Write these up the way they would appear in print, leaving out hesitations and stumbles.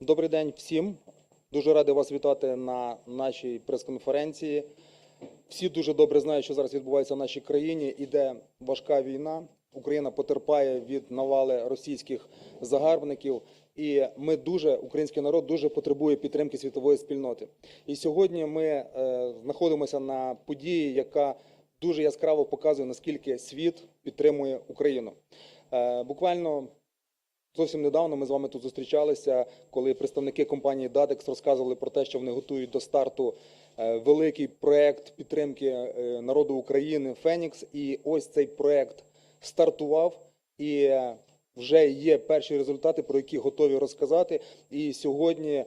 Добрий день всім. Дуже радий вас вітати на нашій прес-конференції. Всі дуже добре знають, що зараз відбувається в нашій країні. Іде важка війна. Україна потерпає від навали російських загарбників. І український народ дуже потребує підтримки світової спільноти. І сьогодні ми знаходимося на події, яка дуже яскраво показує, наскільки світ підтримує Україну. Буквально зовсім недавно ми з вами тут зустрічалися, коли представники компанії DADEX розказували про те, що вони готують до старту великий проєкт підтримки народу України «Фенікс». І ось цей проєкт стартував, і вже є перші результати, про які готові розказати. І сьогодні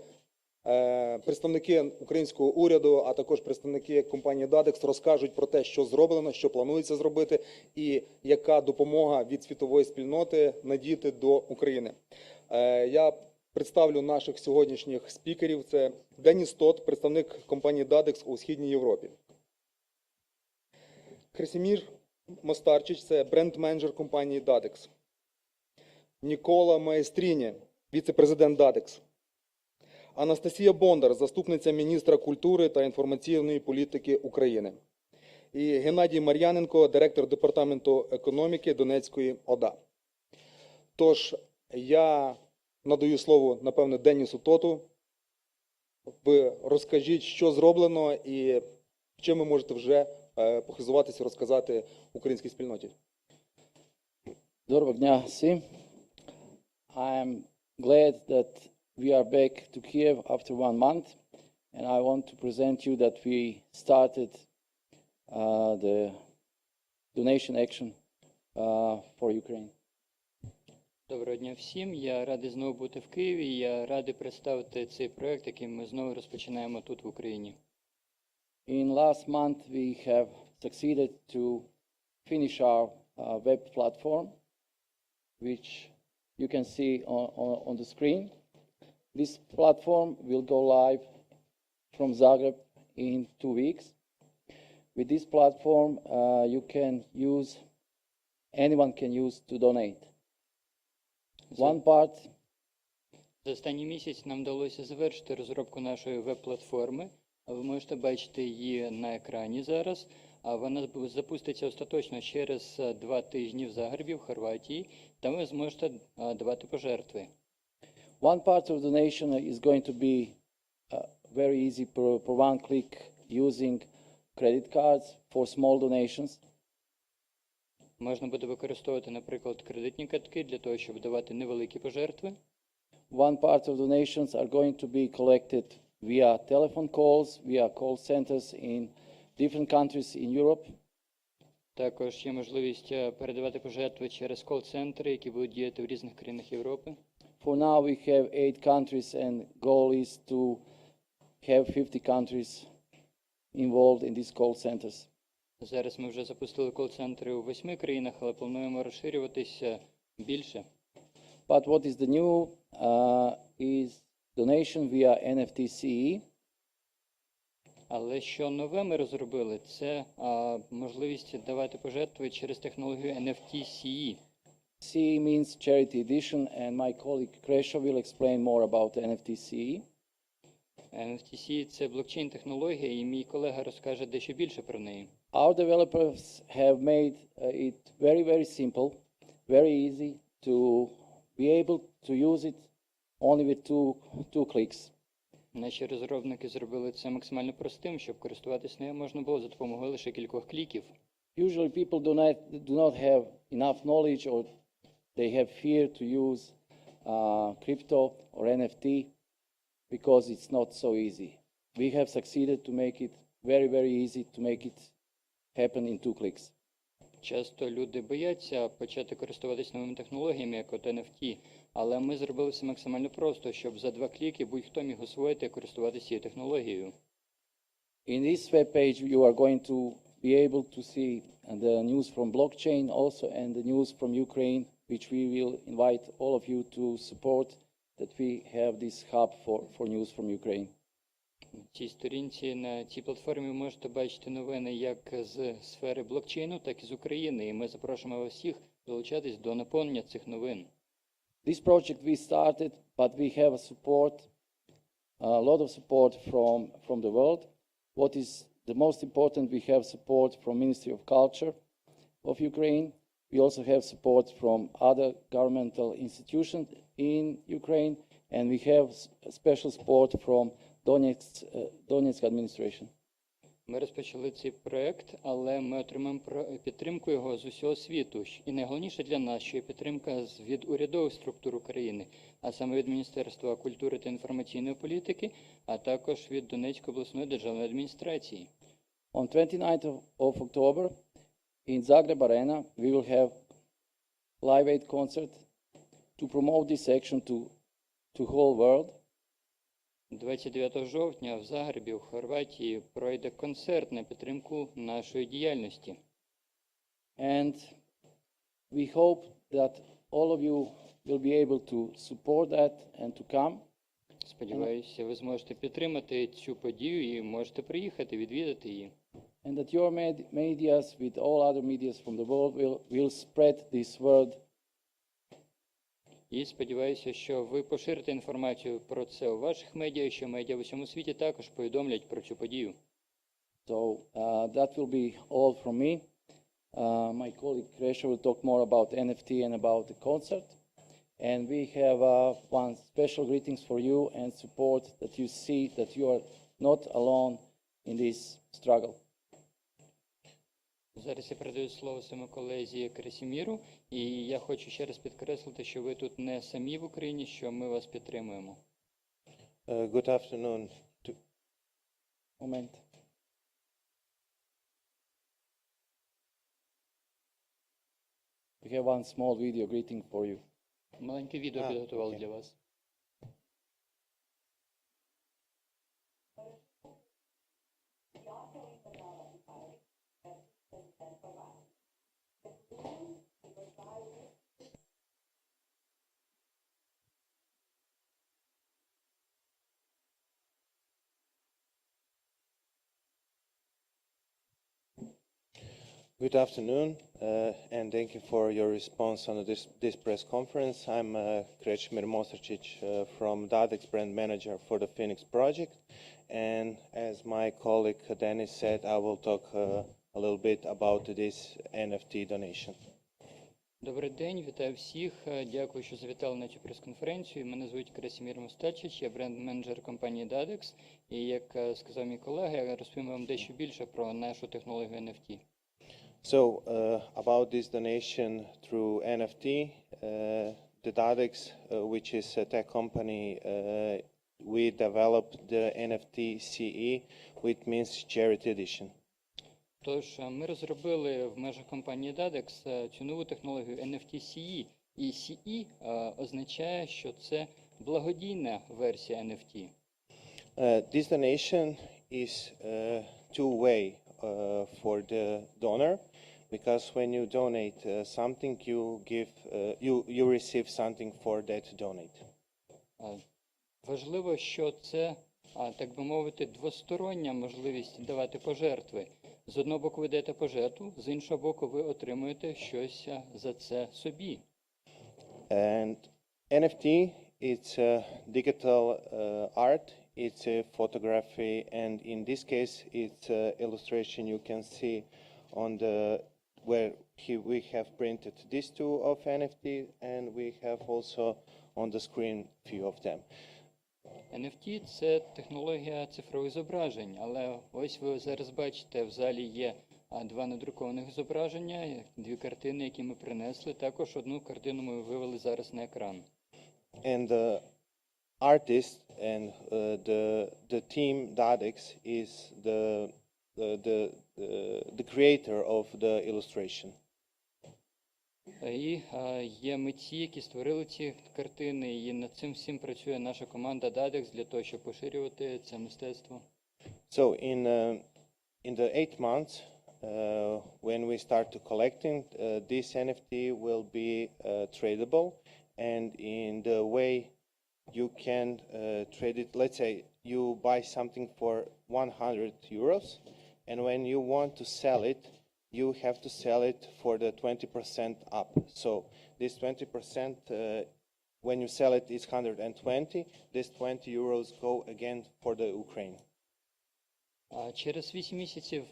представники українського уряду, а також представники компанії DADEX розкажуть про те, що зроблено, що планується зробити і яка допомога від світової спільноти надійти до України. Я представлю наших сьогоднішніх спікерів. Це Деніс Тот, представник компанії DADEX у Східній Європі. Кресімір Мостарчич, це бренд-менеджер компанії DADEX. Ніколо Маестіні, віцепрезидент DADEX. Анастасія Бондар, заступниця міністра культури та інформаційної політики України. І Геннадій Мар'яненко, директор Департаменту економіки Донецької ОДА. Тож, я надаю слово, напевне, Денісу Тоту. Ви розкажіть, що зроблено і чим ви можете вже похизуватися, розказати українській спільноті. Доброго дня всім. I am glad that we are back to Kiev after 1 month, and I want to present you that we started the donation action for Ukraine. Доброго дня всім. Я радий знову бути в Києві. Я радий представити цей проект, який ми знову розпочинаємо тут в Україні. In last month we have succeeded to finish our web-platform, which you can see on the screen. This platform will go live from Zagreb in 2 weeks. With this platform, anyone can use to donate. One part. За останній місяць нам вдалося завершити розробку нашої веб-платформи. Ви можете бачити її на екрані зараз. Вона запуститься остаточно через 2 тижні в Загребі, в Хорватії. Там ви зможете давати пожертви. One part of donation is going to be very easy for one click using credit cards for small donations. Можна буде використовувати, наприклад, кредитні картки для того, щоб давати невеликі пожертви. One part of donations are going to be collected via telephone calls, via call centers in different countries in Europe. Також є можливість передавати пожертви через кол-центри, які будуть діяти в різних країнах Європи. For now we have 8 countries and goal is to have 50 countries involved in these call centers. Зараз ми вже запустили кол-центри у 8 країнах, але плануємо розширюватися більше. But what is the new is donation via NFT CE. Але що нове ми розробили, це можливість давати пожертви через технологію NFT CE. CE means charity edition, and my colleague Kresha will explain more about NFT CE. NFT CE – це блокчейн-технологія, і мій колега розкаже дещо більше про неї. Our developers have made it very, very simple, very easy to be able to use it only with two clicks. Наші розробники зробили це максимально простим, щоб користуватися нею можна було за допомогою лише кількох кліків. Usually people do not have enough knowledge, or they have fear to use crypto or NFT because it's not so easy. We have succeeded to make it very, very easy to make it happen in 2 clicks. Часто люди бояться почати користуватися новими технологіями, як от NFT, але ми зробили все максимально просто, щоб за 2 кліки будь-хто міг освоїти і користуватися цією технологією. In this web page you are going to be able to see the news from blockchain also and the news from Ukraine, which we will invite all of you to support, that we have this hub for news from Ukraine. В цій сторінці, на цій платформі ви можете бачити новини як з сфери блокчейну, так і з України. І ми запрошуємо вас всіх долучатись до наповнення цих новин. This project we started, but we have a lot of support from the world. What is the most important, we have support from Ministry of Culture of Ukraine. We also have support from other governmental institutions in Ukraine, and we have special support from Donetsk administration. Ми розпочали цей проєкт, але ми отримаємо підтримку його з усього світу. І найголовніше для нас, що є підтримка від урядових структур України, а саме від Міністерства культури та інформаційної політики, а також від Донецької обласної державної адміністрації. On 29th of October, in Zagreb Arena, we will have Live Aid concert to promote this action to whole world. 29 жовтня в Загребі, у Хорватії, пройде концерт на підтримку нашої діяльності. And we hope that all of you will be able to support that and to come. Сподіваюся, ви зможете підтримати цю подію і можете приїхати, відвідати її. And that your medias with all other medias from the world will spread this word. І сподіваюся, що ви поширите інформацію про це у ваших медіа, і що медіа в усьому світі також повідомлять про цю подію. So that will be all from me. My colleague Kresha will talk more about NFT and about the concert. And we have one special greetings for you and support that you see that you are not alone in this struggle. Зараз я передаю слово своєму колезі Кресіміру, і я хочу ще раз підкреслити, що ви тут не самі в Україні, що ми вас підтримуємо. Good afternoon. Moment. We have one small video greeting for you. Маленьке відео підготували для вас. Good afternoon, and thank you for your response on this press conference. I'm Krešimir Mostarčich from DADEX, brand-manager for the Phoenix project. And as my colleague Denis said, I will talk a little bit about this NFT donation. Добрий день, вітаю всіх. Дякую, що завітали на цю прес-конференцію. Мене звуть Кресімір Мостарчич, я бренд-менеджер компанії DADEX. І, як сказав мій колега, я розповім вам дещо більше про нашу технологію NFT. So, about this donation through NFT, the DADEX, which is a tech company, we developed the NFT CE, which means Charity Edition. Тож, ми розробили в межах компанії DADEX цю нову технологію NFT CE. І CE означає, що це благодійна версія NFT. This donation is two-way for the donor, because when you donate something, you receive something for that donate. Важливо, що це, так би мовити, двостороння можливість давати пожертви. З одного боку ви даєте пожертву, з іншого боку ви отримуєте щось за це собі. And NFT, it's digital art, it's a photography, and in this case, it's illustration you can see on the where we have printed these two of NFT, and we have also on the screen few of them. NFT – це технологія цифрових зображень, але ось ви зараз бачите, в залі є два надрукованих зображення, дві картини, які ми принесли. Також одну картину ми вивели зараз на екран. And the artist and the team DADEX is the creator of the illustration. І є митці, які створили ці картини, і над цим всім працює наша команда DADEX для того, щоб поширювати це мистецтво. So in the 8 months, when we start to collecting, this NFT will be tradable, and in the way you can trade it, let's say you buy something for 100 euros, and when you want to sell it, you have to sell it for the 20% up. So this 20% when you sell it, it's 120. This 20 euros go again for the Ukraine. Через 8 місяців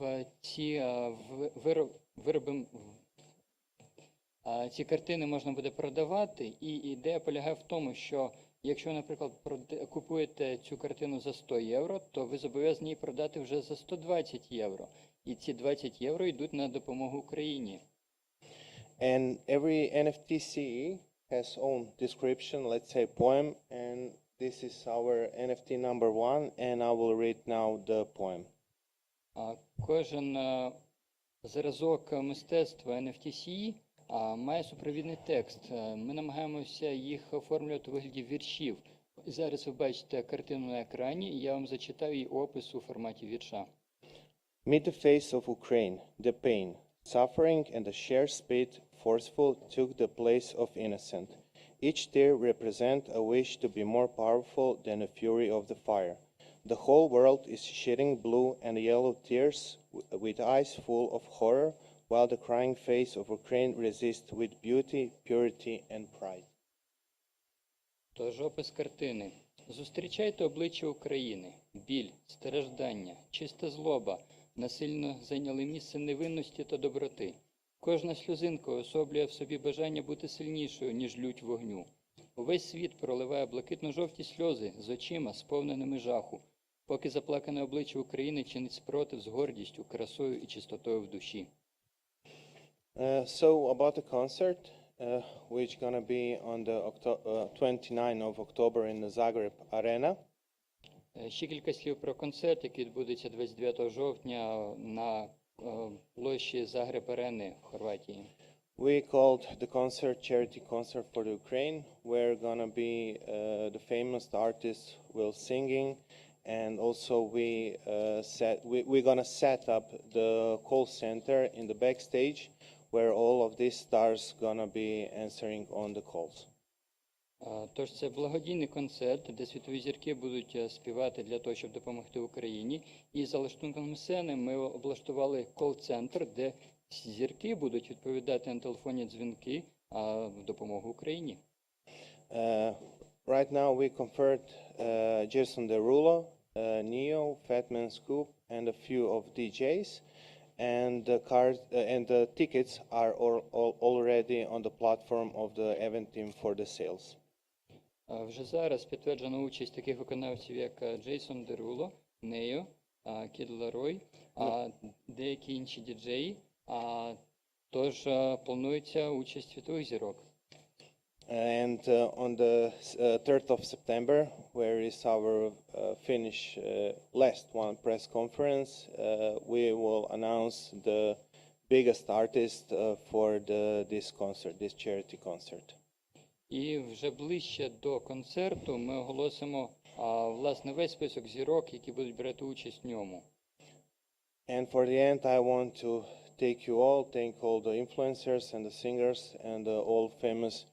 ці картини можна буде продавати, і ідея полягає в тому, що якщо, наприклад, купуєте цю картину за 100 євро, то ви зобов'язані її продати вже за 120 євро. І ці 20 євро йдуть на допомогу Україні. And every NFT CE has own description, let's say poem, and this is our NFT number 1, and I will read now the poem. Кожен зразок мистецтва NFT CE має супровідний текст. Ми намагаємося їх оформлювати у вигляді віршів. Зараз ви бачите картину на екрані, і я вам зачитаю її опис у форматі вірша. Meet the face of Ukraine, the pain, suffering and the sheer speed forceful took the place of innocent. Each tear represent a wish to be more powerful than the fury of the fire. The whole world is shedding blue and yellow tears with eyes full of horror, while the crying face of Ukraine resists with beauty, purity and pride. Тож опис картини. Зустрічайте обличчя України. Біль, страждання, чиста злоба насильно зайняли місце невинності та доброти. Кожна сльозинка особлює в собі бажання бути сильнішою, ніж лють вогню. Увесь світ проливає блакитно-жовті сльози з очима, сповненими жаху, поки заплакане обличчя України чинить спротив з гордістю, красою і чистотою в душі. So about the concert, which gonna be on the 29th of October in the Zagreb Arena. Ще кілька слів про концерт, який відбудеться 29 жовтня на площі Загреб-Арени в Хорватії. We called the concert Charity Concert for the Ukraine, where gonna be the famous artists will singing, and also we're gonna set up the call center in the backstage, where all of these stars gonna be answering on the calls. Тож це благодійний концерт, де світові зірки будуть співати для того, щоб допомогти Україні. І за лаштунком сцени ми облаштували кол-центр, де зірки будуть відповідати на телефонні дзвінки в допомогу Україні. Right now we convert Jason Derulo, Neo, Fatman Scoop, and a few of DJs. And the tickets are already on the platform of the event team for the sales. Вже зараз підтверджена участь таких виконавців, як Джейсон Деруло, Нео, Кід Ларой, деякі інші діджеї. Тож планується участь світових зірок. And on the 3rd of September, where is our last one press conference, we will announce the biggest artist for this concert, this charity concert. І вже ближче до концерту ми оголосимо власне весь список зірок, які будуть брати участь в ньому. And for the end, I want to thank all the influencers and the singers and all famous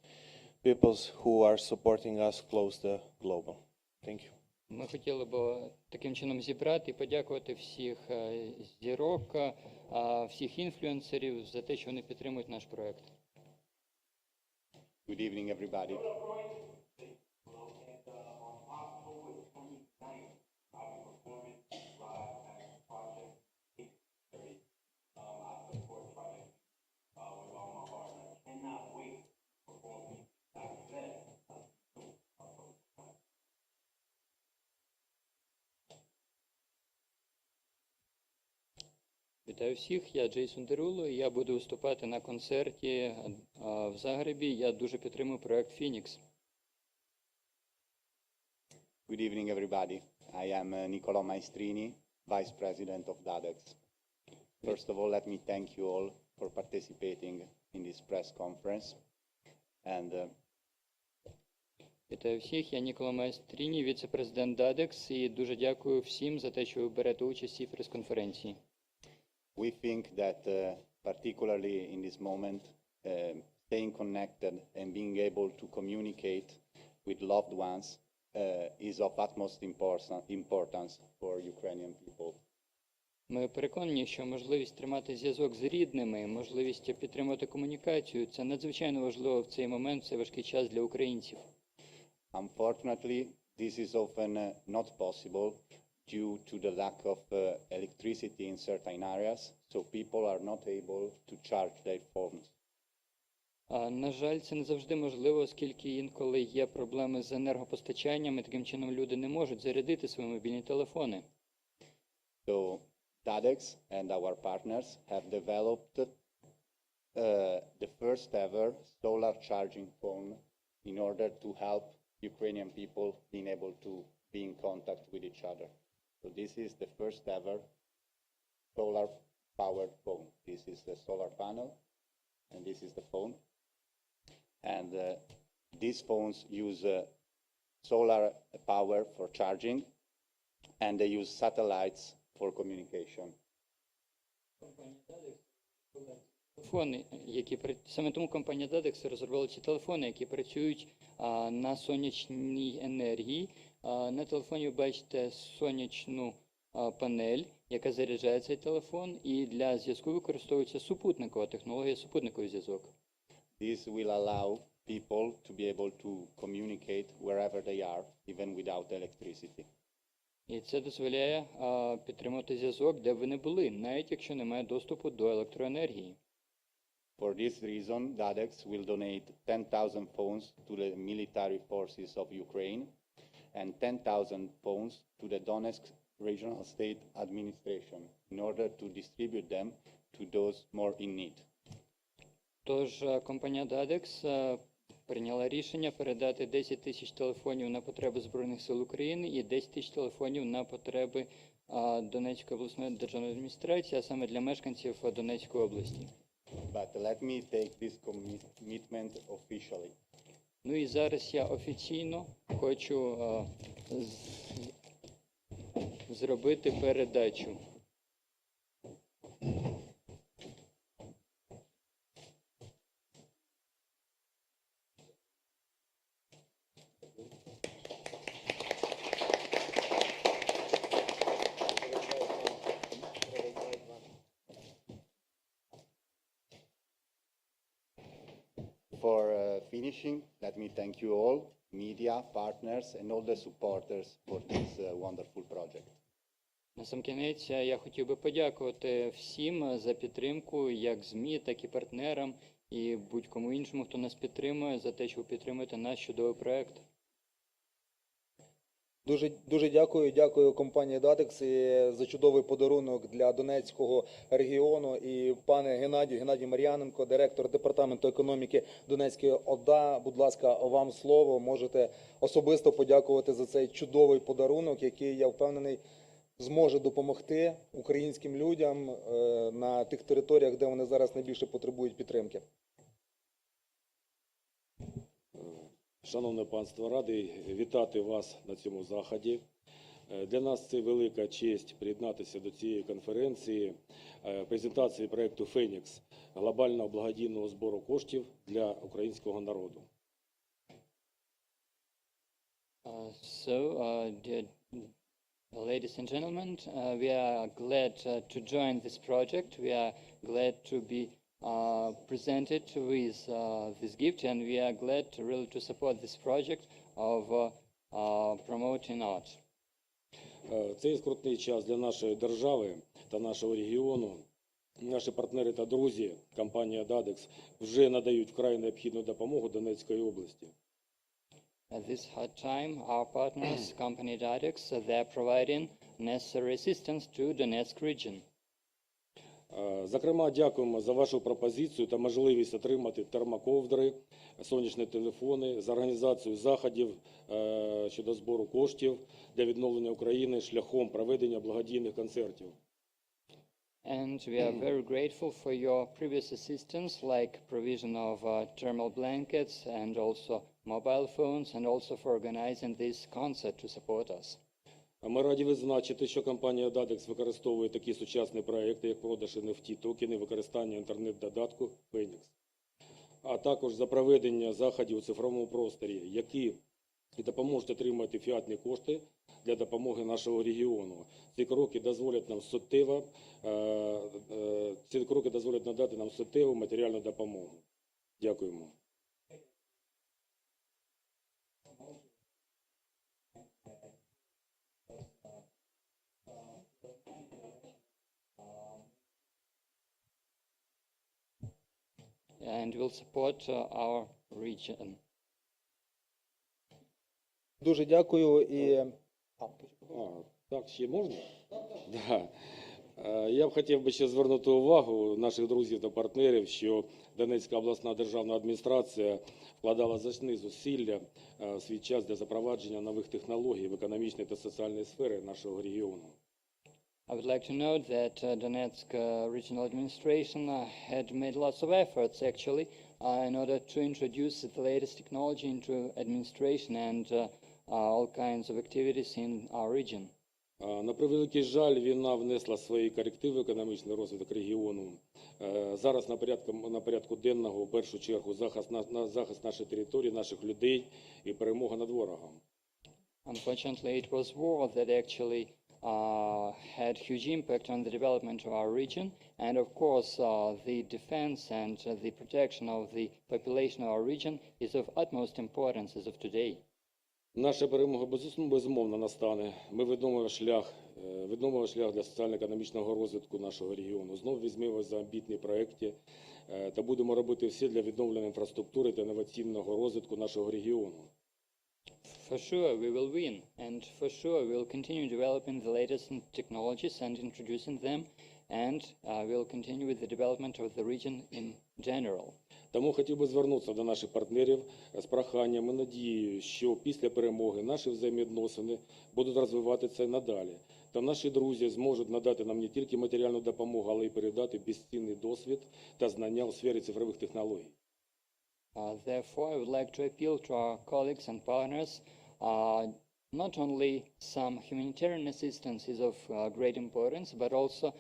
people who are supporting us close the global. Thank you. Ми хотіли б таким чином зібрати і подякувати всіх зірок, всіх інфлюенсерів за те, що вони підтримують наш проект. Good evening, everybody. Вітаю всіх, я Джейсон Деруло, і я буду виступати на концерті в Загребі. Я дуже підтримую проект Phoenix. Good evening, everybody. I am Nіколо Маестіні, Vice President of DADEX. First of all, let me thank you all for participating in this press conference. And Вітаю всіх, я Ніколо Маестіні, віцепрезидент DADEX, і дуже дякую всім за те, що ви берете участь у цій прес-конференції. we think that, particularly in this moment, staying connected and being able to communicate with loved ones is of utmost importance for Ukrainian people. Ми переконані, що можливість тримати зв'язок з рідними, можливість підтримувати комунікацію – це надзвичайно важливо в цей момент, в цей важкий час для українців. Unfortunately, this is often not possible due to the lack of electricity in certain areas, so people are not able to charge their phones. На жаль, це не завжди можливо, оскільки інколи є проблеми з енергопостачанням, і таким чином люди не можуть зарядити свої мобільні телефони. So DADEX and our partners have developed the first ever solar charging phone in order to help Ukrainian people being able to be in contact with each other. So this is the first ever solar powered phone. This is the solar panel and this is the phone. And these phones use solar power for charging and they use satellites for communication. Саме тому компанія DADEX розробила ці телефони, які працюють на сонячній енергії. На телефоні ви бачите сонячну панель, яка заряджає цей телефон, і для зв'язку використовується супутникова технологія, супутниковий зв'язок. This will allow people to be able to communicate wherever they are, even without electricity. І це дозволяє підтримувати зв'язок, де ви не були, навіть якщо немає доступу до електроенергії. For this reason, DADEX will donate 10,000 phones to the military forces of Ukraine and 10,000 phones to the Donetsk regional state administration in order to distribute them to those more in need. Тож компанія DADEX прийняла рішення передати 10 тисяч телефонів на потреби Збройних сил України і 10 тисяч телефонів на потреби Донецької обласної державної адміністрації, а саме для мешканців Донецької області. But let me take this commitment officially. Ну і зараз я офіційно хочу зробити передачу. For finishing, let me thank you all, media, partners, and all the supporters for this wonderful project. Насамкінець я хотів би подякувати всім за підтримку, як ЗМІ, так і партнерам, і будь-кому іншому, хто нас підтримує, за те, що ви підтримуєте наш чудовий проект. Дуже дякую компанії DADEX за чудовий подарунок для Донецького регіону. І пане Геннадій Мар'яненко, директор Департаменту економіки Донецької ОДА, будь ласка, вам слово. Можете особисто подякувати за цей чудовий подарунок, який, я впевнений, зможе допомогти українським людям на тих територіях, де вони зараз найбільше потребують підтримки. Шановне панство, радий вітати вас на цьому заході. Для нас це велика честь приєднатися до цієї конференції, презентації проєкту «Фенікс» – глобального благодійного збору коштів для українського народу. Ladies and gentlemen, we are glad to join this project. We are glad to be presented with this gift, and we are glad really to support this project of promoting art. Цей скрутний час для нашої держави та нашого регіону. Наші партнери та друзі, компанія DADEX, вже надають вкрай необхідну допомогу Донецької області. At this hard time, our partners, company DADEX, they are providing necessary assistance to Donetsk region. Зокрема, дякуємо за вашу пропозицію та можливість отримати термоковдри, сонячні телефони, за організацію заходів щодо збору коштів для відновлення України шляхом проведення благодійних концертів. And we are very grateful for your previous assistance, like provision of thermal blankets and also mobile phones, and also for organizing this concert to support us. Ми раді відзначити, що компанія DADEX використовує такі сучасні проекти, як продаж NFT токени, використання інтернет-додатку «Фенікс», а також за проведення заходів у цифровому просторі, які допоможуть отримати фіатні кошти для допомоги нашого регіону. Ці кроки дозволять надати нам суттєву матеріальну допомогу. Дякуємо. and will support our region. Дуже дякую і Так, ще можна? Да. Я б хотів би ще звернути увагу наших друзів та партнерів, що Донецька обласна державна адміністрація вкладала значні зусилля в свій час для запровадження нових технологій в економічній та соціальній сфері нашого регіону. I would like to note that Donetsk regional administration had made lots of efforts actually in order to introduce the latest technology into administration and all kinds of activities in our region. На превеликий жаль, війна внесла свої корективи в економічний розвиток регіону. Зараз на порядку денного, в першу чергу, захист нашої території, наших людей і перемога над ворогом. Unfortunately, it was war that actually had huge impact on the development of our region, and of course the defense and the protection of the population of our region is of utmost importance as of today. Наша перемога безумовно настане. Ми відновимо шлях для соціально-економічного розвитку нашого регіону. Знову візьмемося за амбітні проекти та будемо робити все для відновлення інфраструктури та інноваційного розвитку нашого регіону. For sure we will win, and for sure we will continue developing the latest technologies and introducing them, and we'll continue with the development of the region in general. Тому хотів би звернутися до наших партнерів з проханням і надією, що після перемоги наші взаємовідносини будуть розвиватися і надалі. Та наші друзі зможуть надати нам не тільки матеріальну допомогу, але й передати безцінний досвід та знання у сфері цифрових технологій. Therefore, I would like to appeal to our colleagues and partners. Not only some humanitarian assistance is of great importance, but also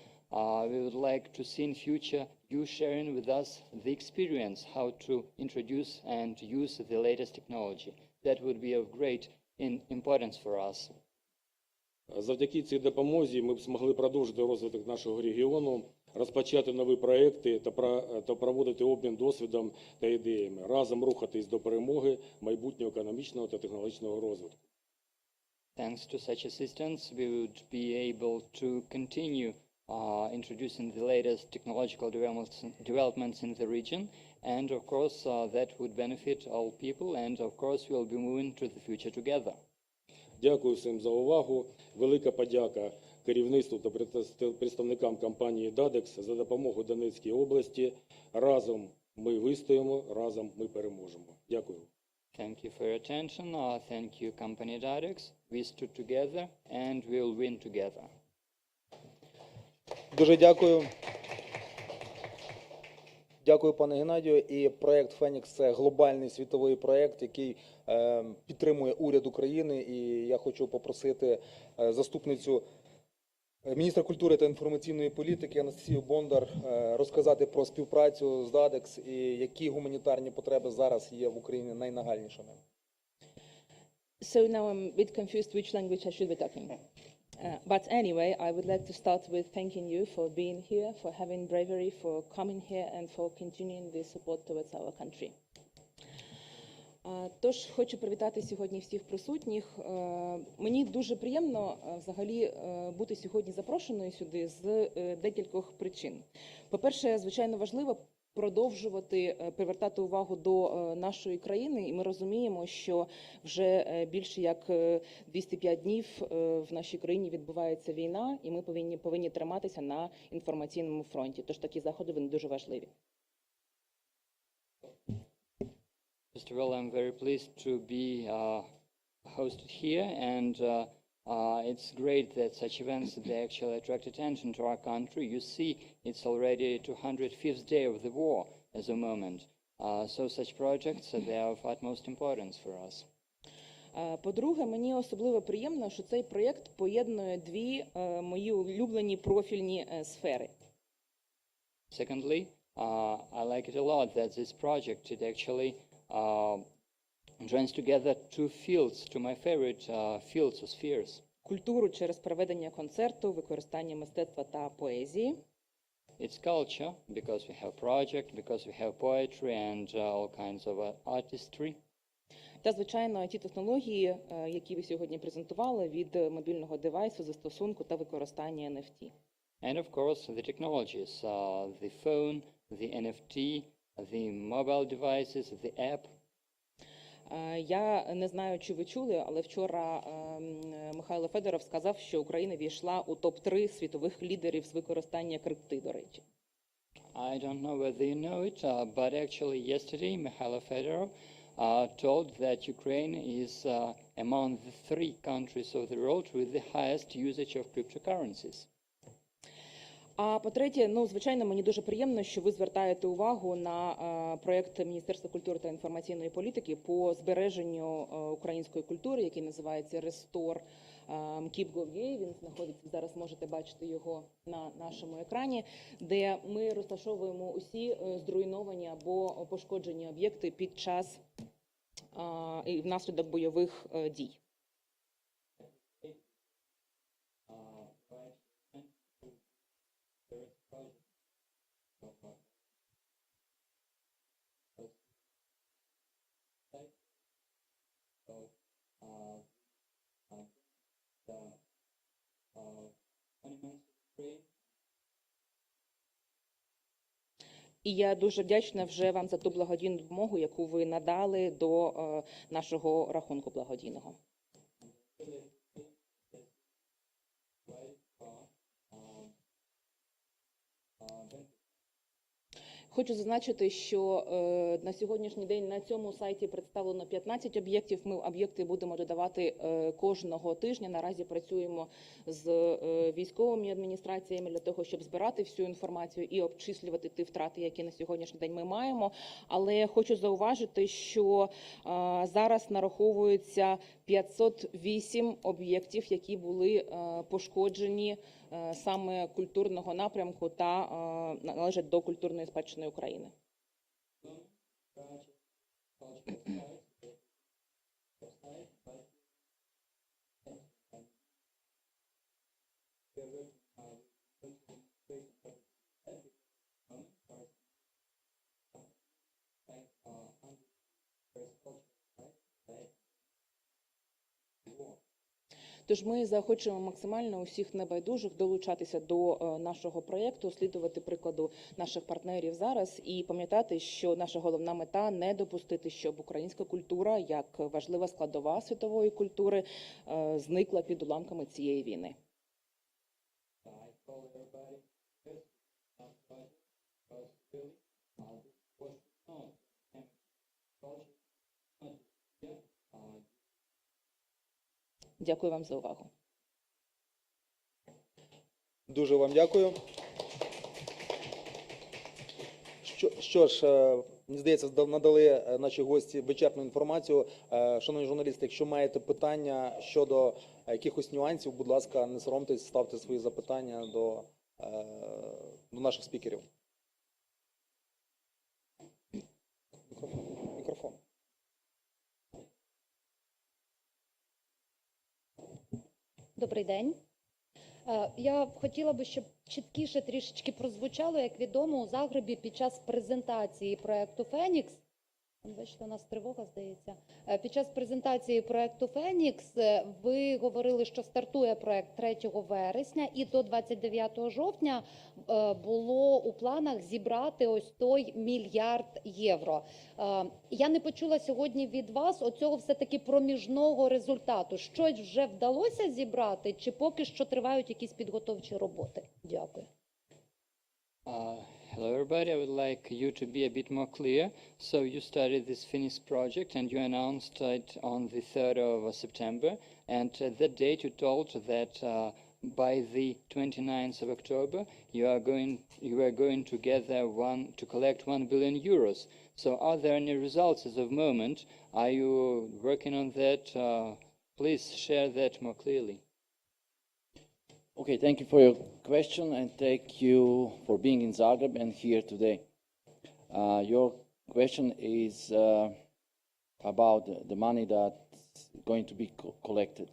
we would like to see in future you sharing with us the experience how to introduce and use the latest technology. That would be of great importance for us. Завдяки цій допомозі ми б змогли продовжити розвиток нашого регіону, розпочати нові проекти та проводити обмін досвідом та ідеями, разом рухатись до перемоги майбутнього економічного та технологічного розвитку. Thanks to such assistance, we would be able to continue introducing the latest technological developments in the region, and of course that would benefit all people, and of course we'll be moving to the future together. Дякую всім за увагу. Велика подяка керівництву та представникам компанії DADEX за допомогу Донецькій області. Разом ми вистоїмо, разом ми переможемо. Дякую. Thank you for your attention. Thank you, Company DADEX. We stood together and we'll win together. дуже дякую. Дякую, пане Геннадію. І проєкт «Фенікс» – це глобальний світовий проєкт, який підтримує уряд України. І я хочу попросити заступницю міністра культури та інформаційної політики Анастасію Бондар розказати про співпрацю з DADEX і які гуманітарні потреби зараз є в Україні найнагальнішими. So now I'm a bit confused which language I should be talking. But anyway, I would like to start with thanking you for being here, for having bravery, for coming here and for continuing the support towards our country. Тож хочу привітати сьогодні всіх присутніх. Мені дуже приємно взагалі бути сьогодні запрошеною сюди з декількох причин. По-перше, звичайно важливо продовжувати привертати увагу до нашої країни, і ми розуміємо, що вже більше як 205 днів в нашій країні відбувається війна, і ми повинні триматися на інформаційному фронті. Тож такі заходи, вони дуже важливі. First of all, I'm very pleased to be hosted here, and it's great that such events they actually attract attention to our country. You see, it's already 205th day of the war at the moment. So such projects, they are of utmost importance for us. По-друге, мені особливо приємно, що цей проєкт поєднує дві мої улюблені профільні сфери. Secondly, I like it a lot that this project, it actually joins together two fields, to my favorite fields or spheres. Культуру через проведення концерту, використання мистецтва та поезії. It's culture, because we have project, because we have poetry and all kinds of artistry. Та, звичайно, ті технології, які ви сьогодні презентували, від мобільного девайсу, застосунку та використання NFT. And of course, the technologies, the phone, the NFT, the mobile devices, the app. Я не знаю, чи ви чули, але вчора Михайло Федоров сказав, що Україна війшла у топ-3 світових лідерів з використання крипти, до речі. I don't know whether you know it, but actually yesterday Mikhailo Fedorov told that Ukraine is among the 3 countries of the world with the highest usage of cryptocurrencies. А по-третє, звичайно, мені дуже приємно, що ви звертаєте увагу на проєкт Міністерства культури та інформаційної політики по збереженню української культури, який називається Restore Keep Go. Він знаходиться, зараз можете бачити його на нашому екрані, де ми розташовуємо усі зруйновані або пошкоджені об'єкти під час і внаслідок бойових дій. І я дуже вдячна вже вам за ту благодійну допомогу, яку ви надали до нашого рахунку благодійного. Хочу зазначити, що на сьогоднішній день на цьому сайті представлено 15 об'єктів. Ми об'єкти будемо додавати кожного тижня. Наразі працюємо з військовими адміністраціями для того, щоб збирати всю інформацію і обчислювати ті втрати, які на сьогоднішній день ми маємо. Але хочу зауважити, що зараз нараховується 508 об'єктів, які були пошкоджені саме культурного напрямку та належать до культурної спадщини України. Тож ми заохочуємо максимально усіх небайдужих долучатися до нашого проєкту, слідувати прикладу наших партнерів зараз і пам'ятати, що наша головна мета – не допустити, щоб українська культура, як важлива складова світової культури, зникла під уламками цієї війни. Дякую вам за увагу. Дуже вам дякую. Що ж, мені здається, надали наші гості вичерпну інформацію. Шановні журналісти, якщо маєте питання щодо якихось нюансів, будь ласка, не соромтесь, ставте свої запитання до наших спікерів. Мікрофон. Добрий день. Я хотіла би, щоб чіткіше трішечки прозвучало, як відомо, у Загребі під час презентації проєкту «Фенікс», бачите, у нас тривога, здається, під час презентації проєкту «Фенікс» ви говорили, що стартує проєкт 3 вересня і до 29 жовтня було у планах зібрати ось той 1 мільярд євро. Я не почула сьогодні від вас оцього все-таки проміжного результату. Щось вже вдалося зібрати, чи поки що тривають якісь підготовчі роботи? Дякую. Hello everybody, I would like you to be a bit more clear. So you started this Phoenix project and you announced it on the 3rd of September, and at that date you told that by the 29th of October you are going to collect 1 billion euros. So are there any results as of moment? Are you working on that? Please share that more clearly. Okay, thank you for your question and thank you for being in Zagreb and here today. Your question is about the money that's going to be collected.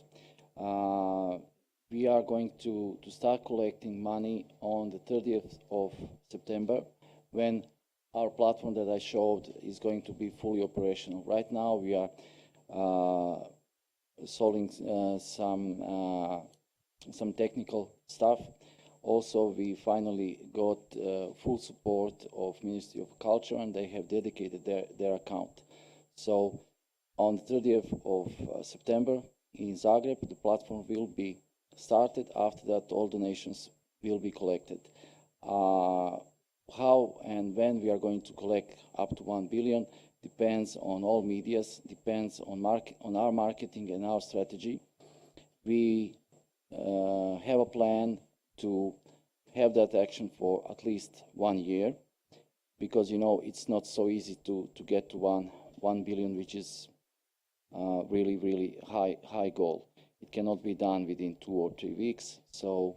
We are going to start collecting money on the 30th of September when our platform that I showed is going to be fully operational. Right now we are solving some technical stuff. Also, we finally got full support of Ministry of Culture, and they have dedicated their account. So on the 30th of September in Zagreb, the platform will be started. After that, all donations will be collected. How and when we are going to collect up to 1 billion depends on all medias, depends on our marketing and our strategy. We have a plan to have that action for at least 1 year, because, you know, it's not so easy to get to 1 billion, which is really, really high goal. It cannot be done within 2 or 3 weeks. So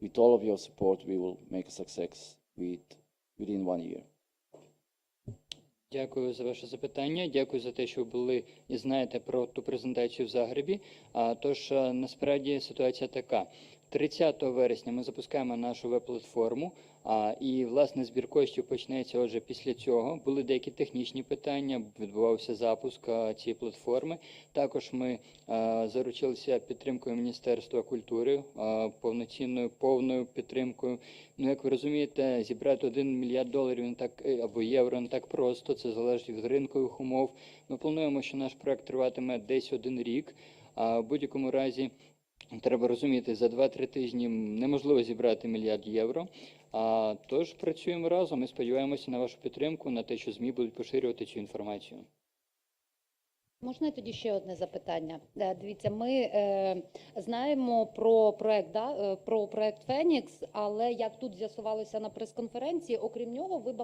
with all of your support, we will make a success within 1 year. Дякую за ваше запитання. Дякую за те, що ви були і знаєте про ту презентацію в Загребі. Тож, насправді, ситуація така. 30 вересня ми запускаємо нашу веб-платформу, і, власне, збір коштів почнеться отже після цього. Були деякі технічні питання, відбувався запуск цієї платформи. Також ми заручилися підтримкою Міністерства культури, повною підтримкою. Ну, як ви розумієте, зібрати $1 мільярд або євро не так просто, це залежить від ринкових умов. Ми плануємо, що наш проект триватиме десь 1 рік. В будь-якому разі, треба розуміти, за 2-3 тижні неможливо зібрати $1 мільярд. Тож працюємо разом і сподіваємося на вашу підтримку, на те, що ЗМІ будуть поширювати цю інформацію. Можна я тоді ще одне запитання? Дивіться, ми знаємо про проєкт Фенікс, але як тут з'ясувалося на прес-конференції, окрім нього, ви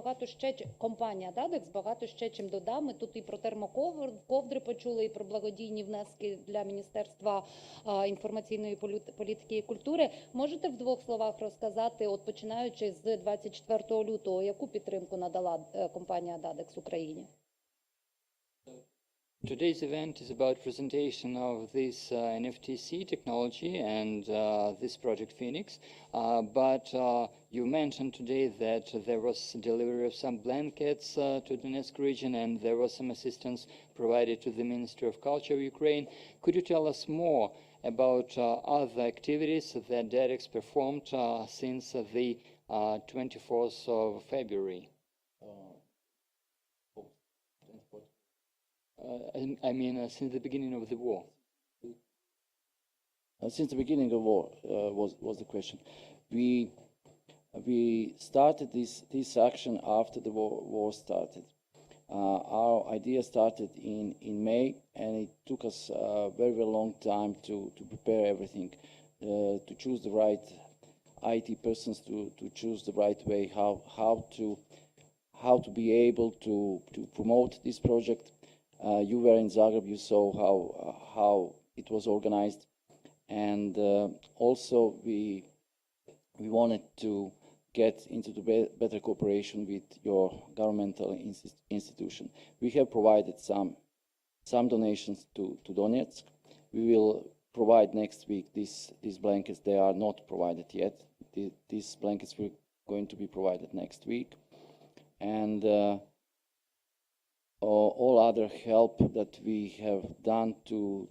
компанія DADEX багато ще чим додам. Ми тут і про термоковдри почули, і про благодійні внески для Міністерства інформаційної політики і культури. Можете в 2 словах розказати, от починаючи з 24 лютого, яку підтримку надала компанія DADEX Україні? Today's event is about presentation of this NFT CE technology and this project Phoenix. But you mentioned today that there was delivery of some blankets to the Donetsk region, and there was some assistance provided to the Ministry of Culture of Ukraine. Could you tell us more about other activities that DADEX performed since the 24th of February? Since the beginning of the war. Since the beginning of the war was the question. We started this action after the war started. Our idea started in May, and it took us a very, very long time to prepare everything, to choose the right IT persons, to choose the right way, how to be able to promote this project. You were in Zagreb, you saw how it was organized, and also we wanted to get into the better cooperation with your governmental institution. We have provided some donations to Donetsk. We will provide next week these blankets. They are not provided yet. These blankets were going to be provided next week, and all other help that we have done to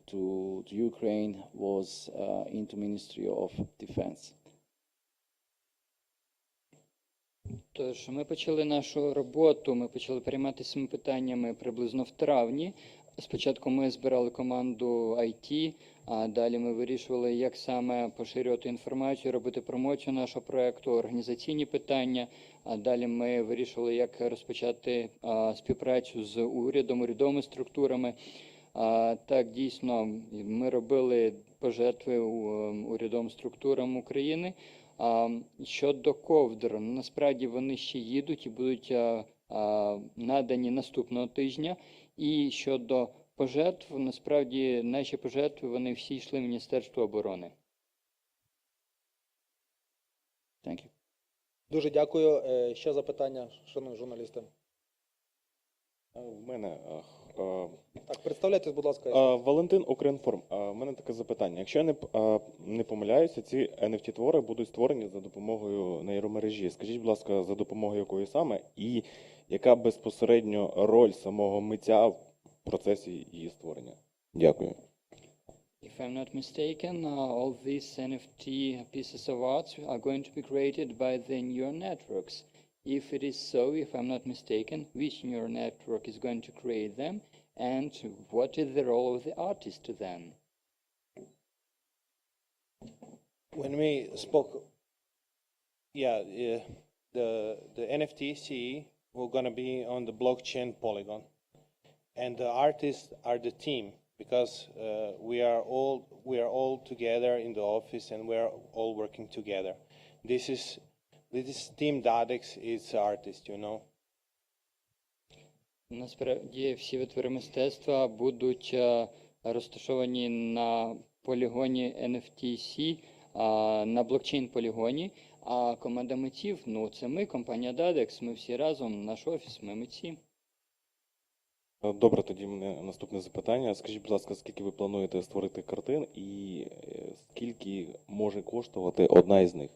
Ukraine was into Ministry of Defense. Тож, ми почали нашу роботу, ми почали перейматися цими питаннями приблизно в травні. Спочатку ми збирали команду IT, а далі ми вирішували, як саме поширювати інформацію, робити промоцію нашого проєкту, організаційні питання. А далі ми вирішували, як розпочати співпрацю з урядом, урядовими структурами. Так, дійсно, ми робили пожертви урядовим структурам України. Щодо ковдр, насправді вони ще їдуть і будуть надані наступного тижня. І щодо пожертв, насправді наші пожертви, вони всі йшли в Міністерство оборони. Thank you. Дуже дякую. Ще запитання, шановні журналісти. В мене Так, представляйтесь, будь ласка. Валентин, Укрінформ. В мене таке запитання. Якщо я не помиляюся, ці NFT-твори будуть створені за допомогою нейромережі. Скажіть, будь ласка, за допомогою якої саме і яка безпосередньо роль самого митця в процесі її створення? Дякую. If If I'm not mistaken, all these NFT pieces of art are going to be created by the neural networks. If it is so, if I'm not mistaken, which neural network is going to create them, and what is the role of the artist to them? When we spoke, the NFT CE will gonna be on the blockchain Polygon, and the artists are the team because we are all together in the office and we are all working together. This team DADEX is artist, you know. Насправді всі витвори мистецтва будуть розташовані на полігоні NFT CE, на блокчейн-полігоні, а команда митців, ну це ми, компанія DADEX, ми всі разом, наш офіс, ми митці. Добре, тоді в мене наступне запитання. Скажіть, будь ласка, скільки ви плануєте створити картин і скільки може коштувати одна із них?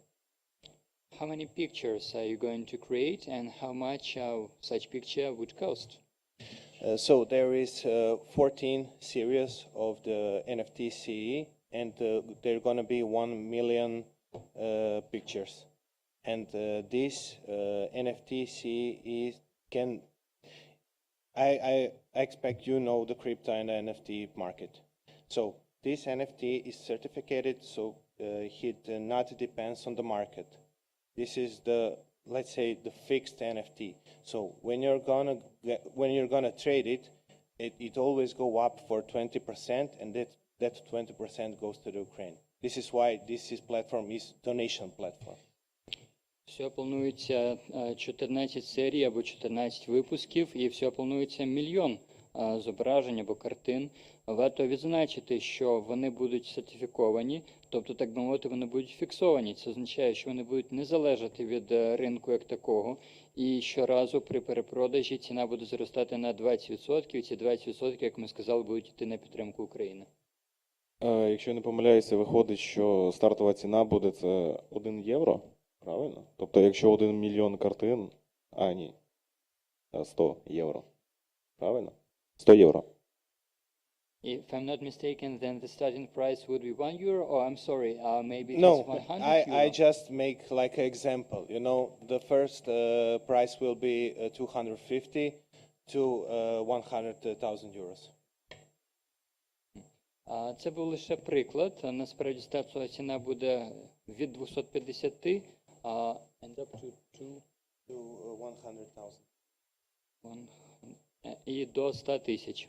How many pictures are you going to create and how much such picture would cost? So there is 14 series of the NFT CE, and there are going to be 1 million pictures. And this NFT CE I expect you know the crypto and NFT market. So this NFT is certificated, so it not depends on the market. This is let's say the fixed NFT. So when you're gonna trade it, it always go up for 20%, and that 20% goes to the Ukraine. This is why this platform is donation platform. Всього планується 14 серій або 14 випусків, і всього планується 1 мільйон зображень або картин. Варто відзначити, що вони будуть сертифіковані, тобто, так би мовити, вони будуть фіксовані. Це означає, що вони будуть не залежати від ринку як такого, і щоразу при перепродажі ціна буде зростати на 20%, і ці 20%, як ми сказали, будуть йти на підтримку України. Якщо я не помиляюся, виходить, що стартова ціна буде це 1 євро, правильно? Тобто, якщо 1 мільйон картин, 100 євро, правильно? 100 євро. If I'm not mistaken, then the starting price would be 1 euro, or I'm sorry, maybe No, it's 100 euro. I just make like an example. You know, the first price will be 250 to 100,000 euros. Це був лише приклад. Насправді стартова ціна буде від 250 and up to 100,000. і до 100 тисяч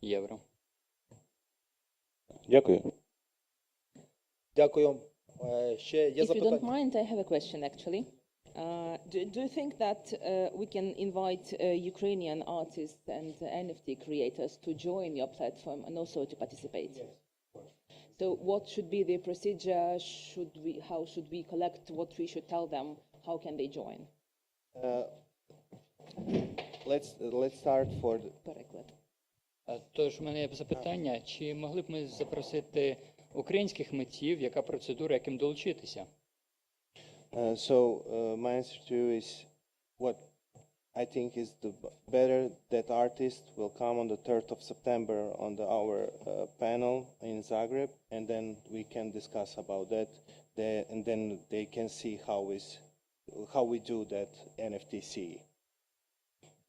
євро. Дякую. Дякую. Ще є If you don't запитання? mind, I have a question actually. Do you think that we can invite Ukrainian artists and NFT creators to join your platform and also to participate? Yes, of course. So what should be the procedure? How should we collect? What we should tell them? How can they join? Let's start for the, Переклад. Тож, у мене є запитання, чи могли б ми запросити українських митців, яка процедура, яким долучитися? my answer to you is what I think is the better that artists will come on the 3rd of September on our panel in Zagreb, and then we can discuss about that, and then they can see how we do that NFT CE.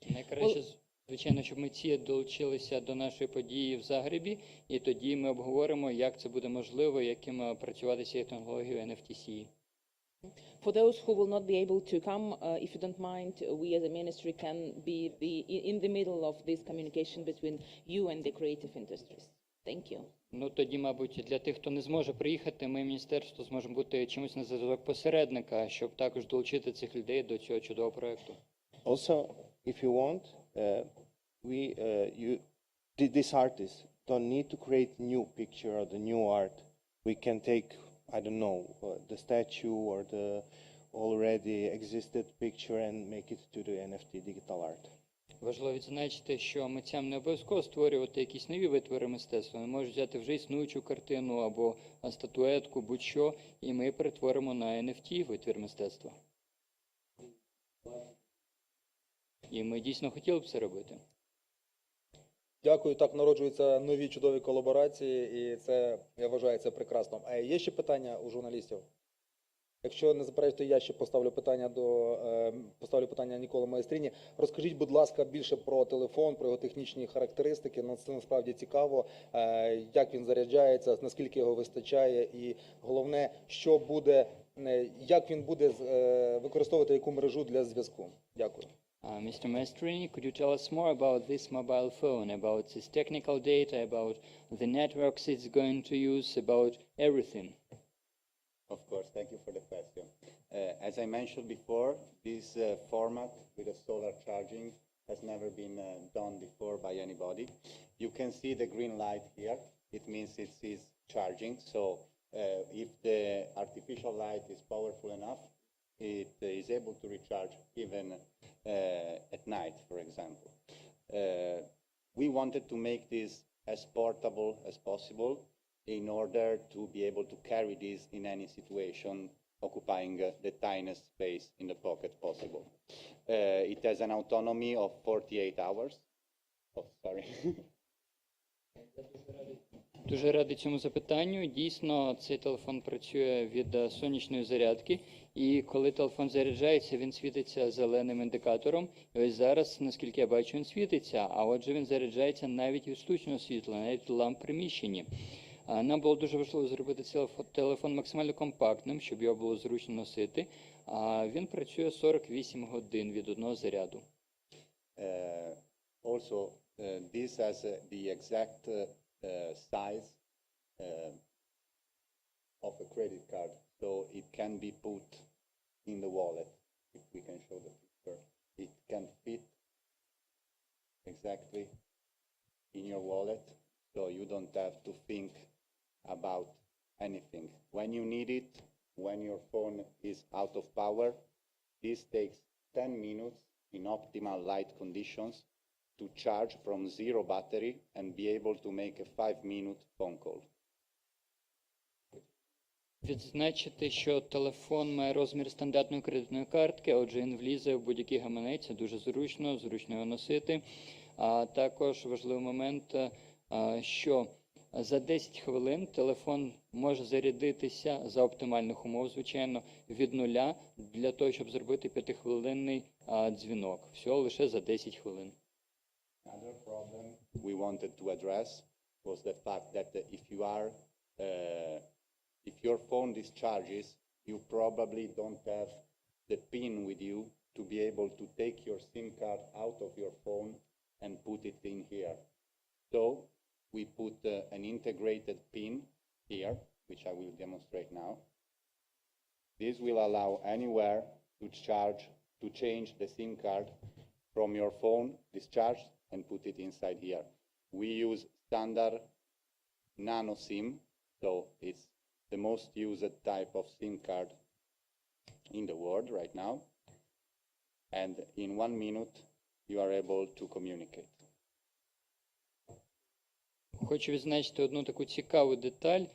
Найкраще, звичайно, щоб митці долучилися до нашої події в Загребі, і тоді ми обговоримо, як це буде можливо, яким працювати з цією технологією NFT CE. For those who will not be able to come, if you don't mind, we as a ministry can be in the middle of this communication between you and the creative industries. Thank you. Ну, тоді, мабуть, для тих, хто не зможе приїхати, ми, міністерство, зможемо бути чимось на зв'язок посередника, щоб також долучити цих людей до цього чудового проєкту. Also, if you want, these artists don't need to create new picture or the new art. We can take, I don't know, the statue or the already existed picture and make it to the NFT digital art. Важливо відзначити, що митцям не обов'язково створювати якісь нові витвори мистецтва. Вони можуть взяти вже існуючу картину або статуетку, будь-що, і ми перетворимо на NFT витвір мистецтва. І ми дійсно хотіли б це робити. Дякую. Так народжуються нові чудові колаборації, і це, я вважаю, це прекрасно. А є ще питання у журналістів? Якщо не заперечуєте, я ще поставлю питання Ніколо Маестіні. Розкажіть, будь ласка, більше про телефон, про його технічні характеристики. Це насправді цікаво, як він заряджається, наскільки його вистачає, і головне, як він буде використовувати яку мережу для зв'язку. Дякую. Mr. Maestrini, could you tell us more about this mobile phone, about its technical data, about the networks it's going to use, about everything? Of course, thank you for the question. As I mentioned before, this format with a solar charging has never been done before by anybody. You can see the green light here. It means it is charging. So if the artificial light is powerful enough, it is able to recharge even at night, for example. We wanted to make this as portable as possible in order to be able to carry this in any situation, occupying the tiniest space in the pocket possible. It has an autonomy of 48 hours. Oh, sorry. Дуже радий цьому запитанню. Дійсно, цей телефон працює від сонячної зарядки, і коли телефон заряджається, він світиться зеленим індикатором. І ось зараз, наскільки я бачу, він світиться, а отже він заряджається навіть від штучного світла, навіть від ламп в приміщенні. Нам було дуже важливо зробити цей телефон максимально компактним, щоб його було зручно носити. Він працює 48 годин від одного заряду. Also, this has the exact size of a credit card, so it can be put in the wallet. If we can show the picture, it can fit exactly in your wallet, so you don't have to think about anything. When you need it, when your phone is out of power, this takes 10 minutes in optimal light conditions to charge from zero battery and be able to make a 5-minute phone call. Відзначити, що телефон має розмір стандартної кредитної картки, отже він влізе в будь-який гаманець, це дуже зручно його носити. А також важливий момент, що за 10 хвилин телефон може зарядитися за оптимальних умов, звичайно, від нуля, для того, щоб зробити 5-хвилинний дзвінок. Всього лише за 10 хвилин. Another problem we wanted to address was the fact that if your phone discharges, you probably don't have the PIN with you to be able to take your SIM card out of your phone and put it in here. So we put an integrated PIN here, which I will demonstrate now. This will allow anywhere to change the SIM card from your phone discharged and put it inside here. We use standard nano SIM, so it's the most used type of SIM card in the world right now. And in 1 minute, you are able to communicate. Хочу відзначити одну таку цікаву деталь.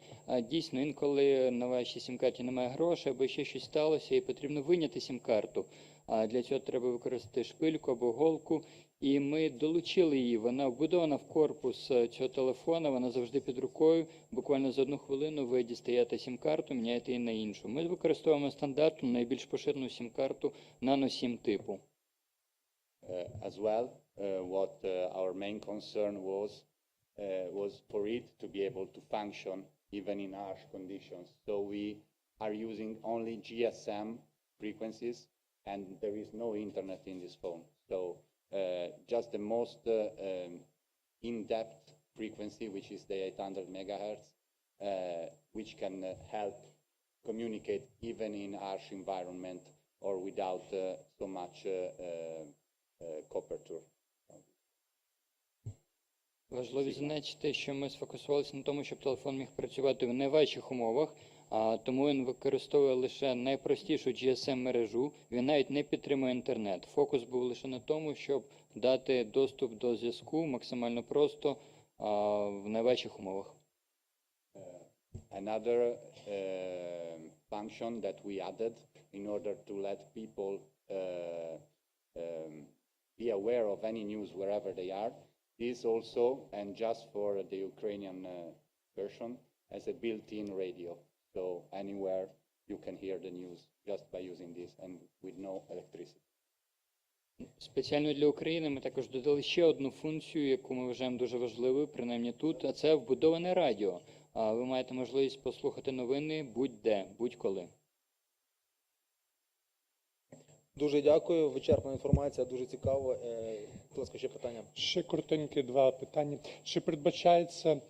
Дійсно, інколи на вашій сім-карті немає грошей, або ще щось сталося, і потрібно вийняти сім-карту. Для цього треба використати шпильку або голку. І ми долучили її. Вона вбудована в корпус цього телефона, вона завжди під рукою. Буквально за 1 хвилину ви дістаєте сім-карту, міняєте її на іншу. Ми використовуємо стандартну, найбільш поширену сім-карту нано-сім типу. As well, what our main concern was for it to be able to function even in harsh conditions. So we are using only GSM frequencies, and there is no internet in this phone. So just the most in-depth frequency, which is the 800 megahertz, which can help communicate even in harsh environment or without so much coverture. Важливо відзначити, що ми сфокусувалися на тому, щоб телефон міг працювати в найважчих умовах, тому він використовує лише найпростішу GSM-мережу, він навіть не підтримує інтернет. Фокус був лише на тому, щоб дати доступ до зв'язку максимально просто в найважчих умовах. Another function that we added in order to let people be aware of any news wherever they are This also, and just for the Ukrainian version, has a built-in radio. So anywhere you can hear the news just by using this and with no electricity. Спеціально для України ми також додали ще одну функцію, яку ми вважаємо дуже важливою, принаймні тут, а це вбудоване радіо. Ви маєте можливість послухати новини будь-де, будь-коли. Дуже дякую. Вичерпна інформація, дуже цікаво. Будь ласка, ще питання. Ще коротенькі два питання. Чи передбачається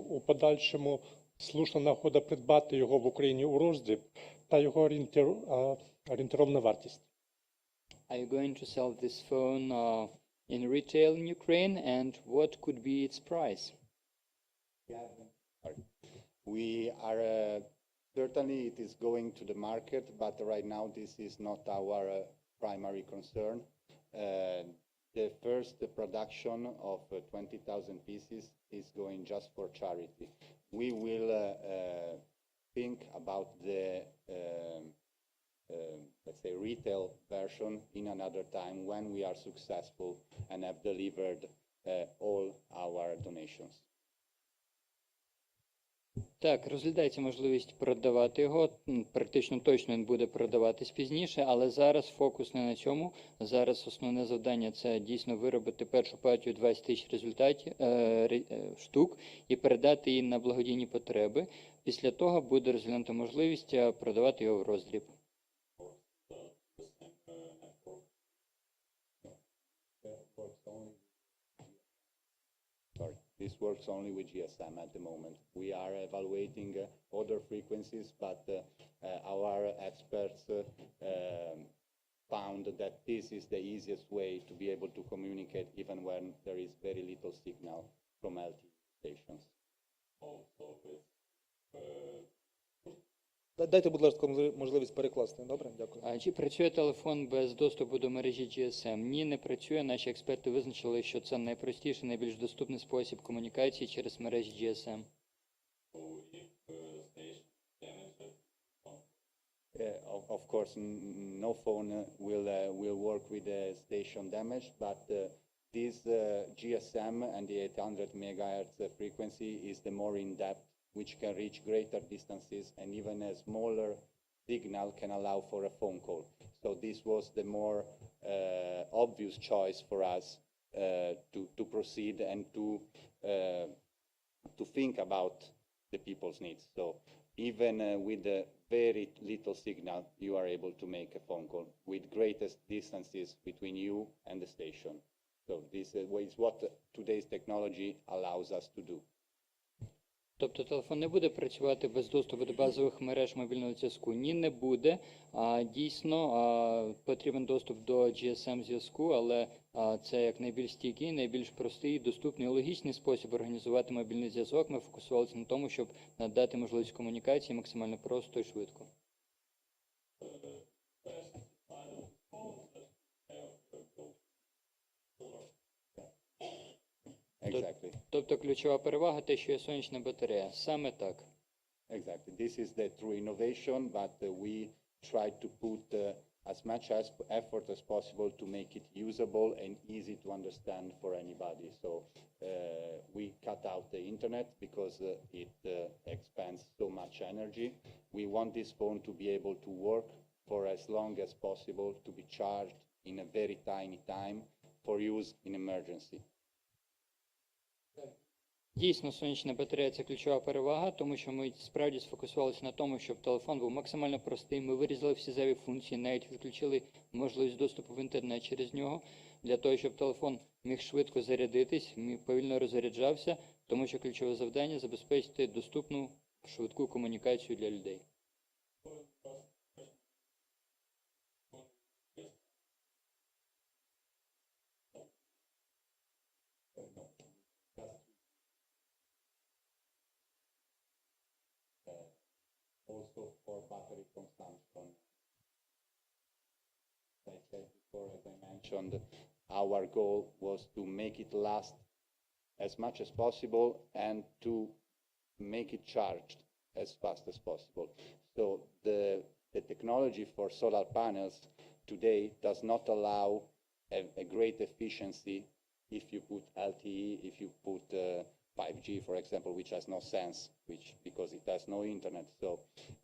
у подальшому слушна нагода придбати його в Україні у роздріб та його орієнтировна вартість? Are you going to sell this phone in retail in Ukraine, and what could be its price? We are certainly it is going to the market, but right now this is not our primary concern. The first production of 20,000 pieces is going just for charity. We will think about the let's say retail version in another time when we are successful and have delivered all our donations. Так, розглядається можливість продавати його. Практично точно він буде продаватись пізніше, але зараз фокус не на цьому. Зараз основне завдання – це дійсно виробити першу партію 20 тисяч штук і передати її на благодійні потреби. Після того буде розглянута можливість продавати його в роздріб. This works only with GSM at the moment. We are evaluating other frequencies, but our experts found that this is the easiest way to be able to communicate even when there is very little signal from LTE stations. Дайте, будь ласка, можливість перекласти. Добре? Дякую. А чи працює телефон без доступу до мережі GSM? Ні, не працює. Наші експерти визначили, що це найпростіший, найбільш доступний спосіб комунікації через мережі GSM. Of course, no phone will work with the station damage, but this GSM and the 800 megahertz frequency is the more in-depth, which can reach greater distances, and even a smaller signal can allow for a phone call. So this was the more obvious choice for us to proceed and to think about the people's needs. So even with a very little signal, you are able to make a phone call with greatest distances between you and the station. So this is what today's technology allows us to do. Тобто телефон не буде працювати без доступу до базових мереж мобільного зв'язку? Ні, не буде. Дійсно, потрібен доступ до GSM-зв'язку, але це як найбільш стійкий, найбільш простий, доступний і логічний спосіб організувати мобільний зв'язок. Ми фокусувалися на тому, щоб надати можливість комунікації максимально просто і швидко. Exactly. Тобто ключова перевага – те, що є сонячна батарея. Саме так. Exactly. This is the true innovation, but we try to put as much effort as possible to make it usable and easy to understand for anybody. So we cut out the internet because it expends so much energy. We want this phone to be able to work for as long as possible, to be charged in a very tiny time for use in emergency. Дійсно, сонячна батарея – це ключова перевага, тому що ми справді сфокусувалися на тому, щоб телефон був максимально простий. Ми вирізали всі зайві функції, навіть відключили можливість доступу в інтернет через нього, для того, щоб телефон міг швидко зарядитись, повільно розряджався, тому що ключове завдання – забезпечити доступну, швидку комунікацію для людей. Also for battery consumption. As I said before, as I mentioned, our goal was to make it last as much as possible and to make it charged as fast as possible. So the technology for solar panels today does not allow a great efficiency if you put LTE, if you put 5G, for example, which has no sense, because it has no internet. So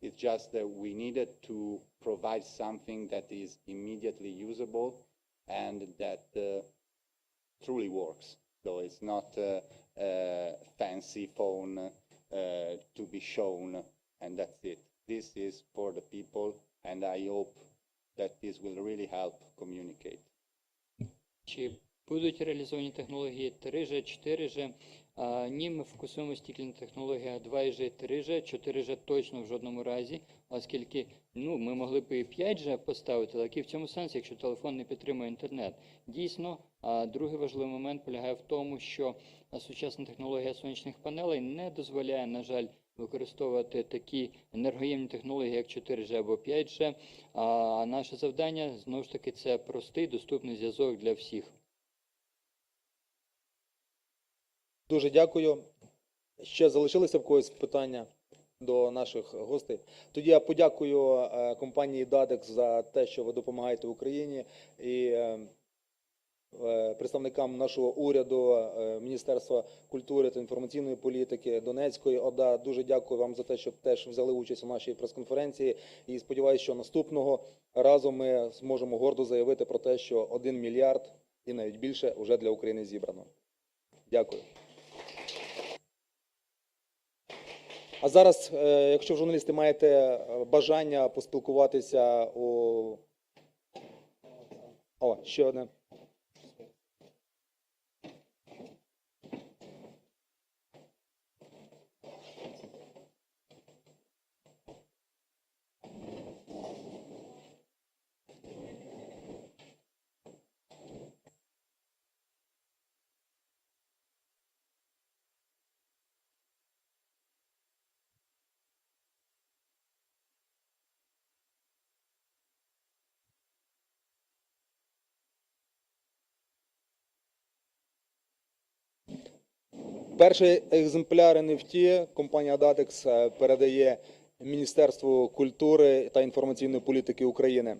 it's just that we needed to provide something that is immediately usable and that truly works. So it's not a fancy phone to be shown, and that's it. This is for the people, and I hope that this will really help communicate. Чи будуть реалізовані технології 3G, 4G? Ні, ми фокусуємося тільки на технологіях 2G, 3G, 4G точно в жодному разі, оскільки ми могли б і 5G поставити, але який в цьому сенс, якщо телефон не підтримує інтернет? Дійсно, другий важливий момент полягає в тому, що сучасна технологія сонячних панелей не дозволяє, на жаль, використовувати такі енергоємні технології, як 4G або 5G, а наше завдання, знову ж таки, це простий, доступний зв'язок для всіх. Дуже дякую. Ще залишилися в когось питання до наших гостей? Тоді я подякую компанії DADEX за те, що ви допомагаєте Україні, і представникам нашого уряду, Міністерства культури та інформаційної політики, Донецької ОДА. Дуже дякую вам за те, що теж взяли участь у нашій прес-конференції. І сподіваюся, що наступного разу ми зможемо гордо заявити про те, що 1 мільярд і навіть більше вже для України зібрано. Дякую. А зараз, якщо журналісти маєте бажання поспілкуватися ще одне. Перший екземпляр NFT компанія DADEX передає Міністерству культури та інформаційної політики України.